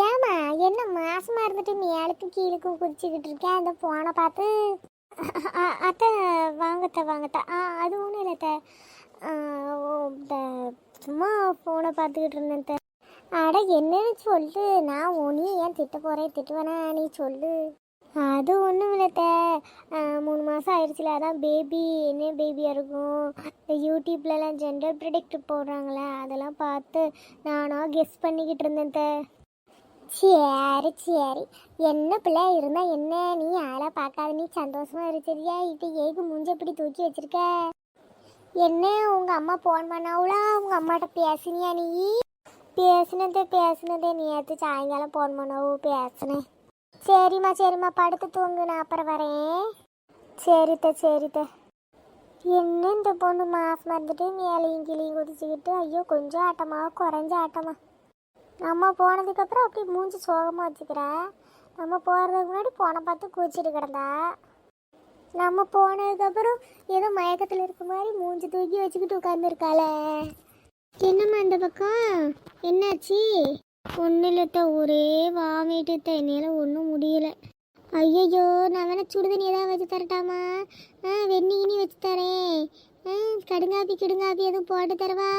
ஏமா என்ன மாசமா இருந்துட்டு மேலுக்கு கீழுக்கும் குதிச்சுக்கிட்டு இருக்கேன் அந்த போனை பார்த்து. அத்தை வாங்கத்த அது ஒன்றும் இல்லைத்த. சும்மா ஃபோனை பார்த்துக்கிட்டு இருந்தேன். அட என்னன்னு சொல்லு, நான் உன்னையே ஏன் திட்ட போகிறேன், திட்டுவேனா நீ சொல்லு. அது ஒன்றும் இல்லைத்த, 3 மாதம் ஆயிடுச்சுல, அதான் பேபி என்ன பேபியாக இருக்கும். இந்த யூடியூப்லலாம் ஜெண்டர் ப்ரிடிக்ட் போடுறாங்களே அதெல்லாம் பார்த்து நானாக கெஸ் பண்ணிக்கிட்டு இருந்தேன். சரி என்ன பிள்ளை இருந்தால் என்ன, நீ ஆளை பார்க்காத, நீ சந்தோஷமாக இருக்கிறியா? இது ஏக்கு மூஞ்ச இப்படி தூக்கி வச்சிருக்க? என்ன உங்கள் அம்மா ஃபோன் பண்ணாவுளா? உங்கள் அம்மாட்ட பேசினியா நீ? பேசினதே நேற்று சாயங்காலம் ஃபோன் பண்ணாவோ, பேசினேன். சரிம்மா படுத்து தூங்கு, நான் அப்புறம் வரேன். சரித்த. என்ன இந்த பொண்ணு மாசமாக இருந்துட்டு மேலையும் கிளியும் குதிச்சுக்கிட்டு, ஐயோ கொஞ்சம் ஆட்டமா குறைஞ்ச ஆட்டமா. நம்ம போனதுக்கப்புறம் அப்படி மூஞ்சி சோகமாக வச்சுக்கிறா. நம்ம போகிறதுக்கு முன்னாடி போனை பார்த்து கூச்சிட்டு கிடந்தா. நம்ம போனதுக்கப்புறம் ஏதோ மயக்கத்தில் இருக்க மாதிரி மூஞ்சி தூக்கி வச்சுக்கிட்டு உட்காந்துருக்காள. என்னம்மா இந்த பக்கம் என்னாச்சு? ஒன்றும் இல்லத்த, ஒரே வாமிட்டு, என்னால் ஒன்றும் முடியலை. ஐயோ நான் வேணா சுடுதண்ணி ஏதாவது வச்சு தரட்டாமா? வெந்நீ வச்சு தரேன். கடுங்காப்பி எதுவும் போட்டு தரவா?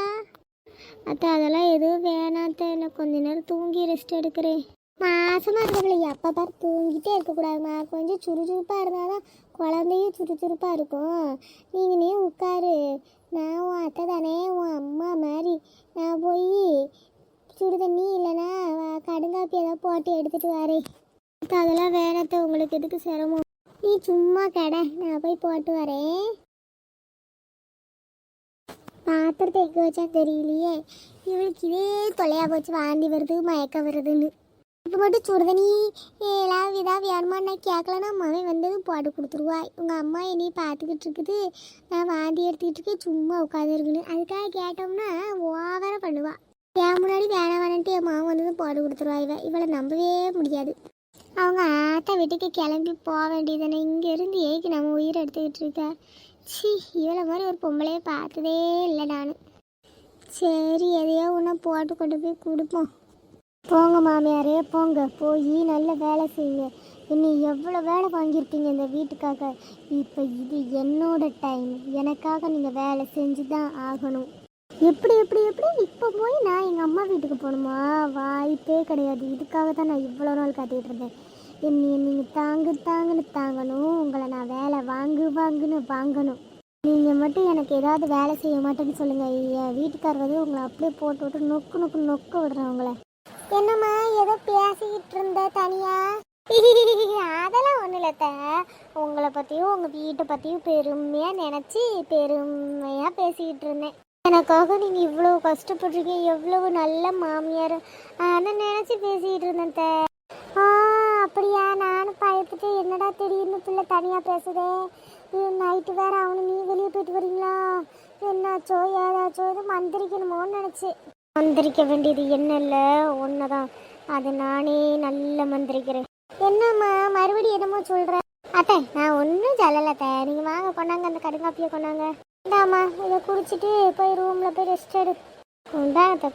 அத்தை அதெல்லாம் எதுவும் வேணாத்த, இல்லை கொஞ்ச நேரம் தூங்கி ரெஸ்ட் எடுக்கிறேன். மாசமாக இருக்கக்குள்ள எப்போ பாரு தூங்கிட்டே இருக்கக்கூடாதுமா, கொஞ்சம் சுறுசுறுப்பாக இருந்தால் தான் குழந்தையும் சுறுசுறுப்பாக இருக்கும். நீ உட்காரு, நான் உன் அத்தை தானே, உன் அம்மா மாதிரி. நான் போய் சுடு தண்ணி இல்லைன்னா கடுங்காப்பி ஏதாவது போட்டு எடுத்துகிட்டு வரேன். அதெல்லாம் வேணாத்த, உங்களுக்கு எதுக்கு சிரமம், நீ சும்மா கடை, நான் போய் போட்டு வரேன். பாத்திரத்தை எங்கே வச்சா தெரியலையே, இவளுக்கு இதே தொலையாக போச்சு, வாந்தி வருது மயக்கம் வருதுன்னு. இப்போ மட்டும் சுடுதண்ணி ஏதாவது இதாக வேணுமான்னு நான் கேட்கலன்னா மகன் வந்ததும் போட்டு கொடுத்துருவா. உங்கள் அம்மா என்னையை பார்த்துக்கிட்டு இருக்குது, நான் வாந்தி எடுத்துக்கிட்டு இருக்கேன், சும்மா உட்காந்துருக்குன்னு. அதுக்காக கேட்டோம்னா ஓவராக பண்ணுவா. என் முன்னாடி வேணான்ட்டு என் மாவன் வந்ததும் போட்டு கொடுத்துருவா. இவளை நம்பவே முடியாது. அவங்க ஆட்டை வீட்டுக்கு கிளம்பி போக வேண்டியதானே, இங்கேருந்து ஏக்கு நம்ம உயிரை எடுத்துக்கிட்டு இருக்கா. இவளை மாதிரி ஒரு பொம்பளையே பார்த்ததே இல்லை நான். சரி எதையோ ஒன்றா போட்டு கொண்டு போய் கொடுப்போம். போங்க மாமியாரே போங்க, போய் நல்ல வேலை செய்யுங்க. இன்னும் எவ்வளோ வேலை வாங்கியிருப்பீங்க இந்த வீட்டுக்காக. இப்போ இது என்னோட டைம், எனக்காக நீங்கள் வேலை செஞ்சு தான் ஆகணும். எப்படி இப்போ போய் நான் எங்கள் அம்மா வீட்டுக்கு போகணுமா? வாய்ப்பே கிடையாது. இதுக்காக தான் நான் இவ்வளோ நாள் காத்திக்கிட்டு இருந்தேன். நீங்கள் தாங்குன்னு தாங்கணும், உங்களை நான் வேலை வாங்குன்னு வாங்கணும். நீங்கள் மட்டும் எனக்கு ஏதாவது வேலை செய்ய மாட்டேன்னு சொல்லுங்கள், என் வீட்டுக்கார் வந்து உங்களை அப்படியே போட்டு விட்டு நொக்கு விடுறேன் உங்களை. என்னம்மா ஏதோ பேசிக்கிட்டு இருந்த தனியா? அதெல்லாம் ஒன்றும் இல்லத்த, உங்களை பற்றியும் உங்கள் வீட்டை பற்றியும் பெருமையாக நினச்சி பெருமையாக பேசிக்கிட்டு இருந்தேன். எனக்காக நீங்கள் இவ்வளோ கஷ்டப்படுறீங்க, எவ்வளவு நல்ல மாமியார் அதை நினச்சி பேசிக்கிட்டு இருந்தேன். அப்படியா? நானும் பயப்பட்டு என்னடா திடீர்னு பிள்ளை தனியாக பேசுதே, நைட்டு வேற அவனு நீ வெளியே போயிட்டு வரீங்களா, என்னாச்சோ ஏதாச்சோ இது மந்திரிக்கணுமோன்னு நினச்சி. மந்திரிக்க வேண்டியது என்ன இல்லை, ஒன்று தான், அது நானே நல்ல மந்திரிக்கிறேன். என்னம்மா மறுபடியும் என்னமோ சொல்கிறேன்? அத்தை நான் ஒன்றும் சொல்லலத்த, நீங்கள் வாங்க கொண்டாங்க, அந்த கடுங்காப்பியை கொண்டாங்க. இந்தாம்மா இதை குடிச்சிட்டு போய் ரூமில் போய் ரெஸ்ட் எடு.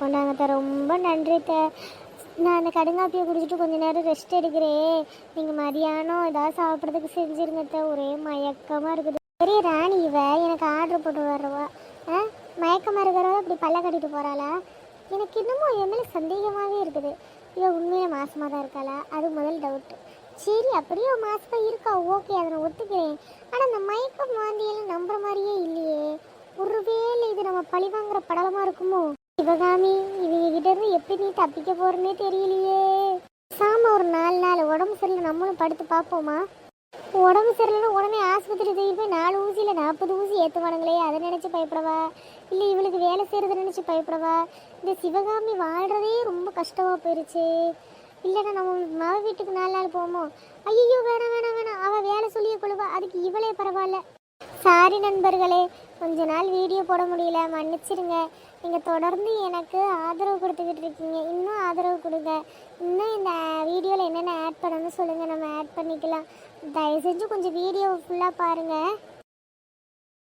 கொண்டாங்கத்த ரொம்ப நன்றித்த. நான் அந்த கடுங்காப்பியை குடிச்சிட்டு கொஞ்சம் நேரம் ரெஸ்ட் எடுக்கிறேன். நீங்கள் மதியானம் ஏதாவது சாப்பிட்றதுக்கு செஞ்சுருங்கத்த, ஒரே மயக்கமாக இருக்குது. பெரிய ராணி இவ எனக்கு ஆர்டர் போட்டு வர்றவா, மயக்கமாக இருக்கிறவ இப்படி பல்ல கட்டிட்டு போகிறாளா? எனக்கு இன்னமும் என் மேலே சந்தேகமாகவே இருக்குது. இவ உண்மையாக மாசமாக தான் இருக்காளா? அது முதல் டவுட்டு. சரி அப்படியே மாசமாக இருக்கா, ஓகே அதை நான் ஒத்துக்கிறேன். ஆனால் அந்த மயக்கம் வாந்தியெல்லாம் நம்புற மாதிரியே இல்லையே. ஒருவேளை இது நம்ம பழி வாங்குற படலமாக இருக்குமோ? சிவகாமி இவங்க கிட்ட இருந்து எப்படி நீ தப்பிக்க போறேன்னே தெரியலையே. சாம ஒரு 4 நாள் உடம்பு சரியில்லை, நம்மளும் படுத்து பார்ப்போமா? உடம்பு சரியில்லைன்னா உடனே ஆஸ்பத்திரி தூக்கி போய் 4 ஊசியில் 40 ஊசி ஏற்றுவானுங்களே, அதை நினச்சி பயப்படவா? இல்லை இவளுக்கு வேலை செய்கிறத நினச்சி பயப்படவா? இந்த சிவகாமி வாழ்கிறதே ரொம்ப கஷ்டமாக போயிடுச்சு. இல்லைன்னா நம்ம மக வீட்டுக்கு 4 நாள் போவோமோ? ஐயோ வேணாம், அவள் வேலை சொல்லியே கொள்வா, அதுக்கு இவளே பரவாயில்ல. சாரி நண்பர்களே, கொஞ்ச நாள் வீடியோ போட முடியல, மன்னிச்சிடுங்க. நீங்கள் தொடர்ந்து எனக்கு ஆதரவு கொடுத்துக்கிட்டு இருக்கீங்க, இன்னும் ஆதரவு கொடுங்க. இன்னும் இந்த வீடியோவில் என்னென்ன ஆட் பண்ணணும்னு சொல்லுங்கள், நம்ம ஆட் பண்ணிக்கலாம். தயவு செஞ்சு கொஞ்சம் வீடியோ ஃபுல்லாக பாருங்கள்.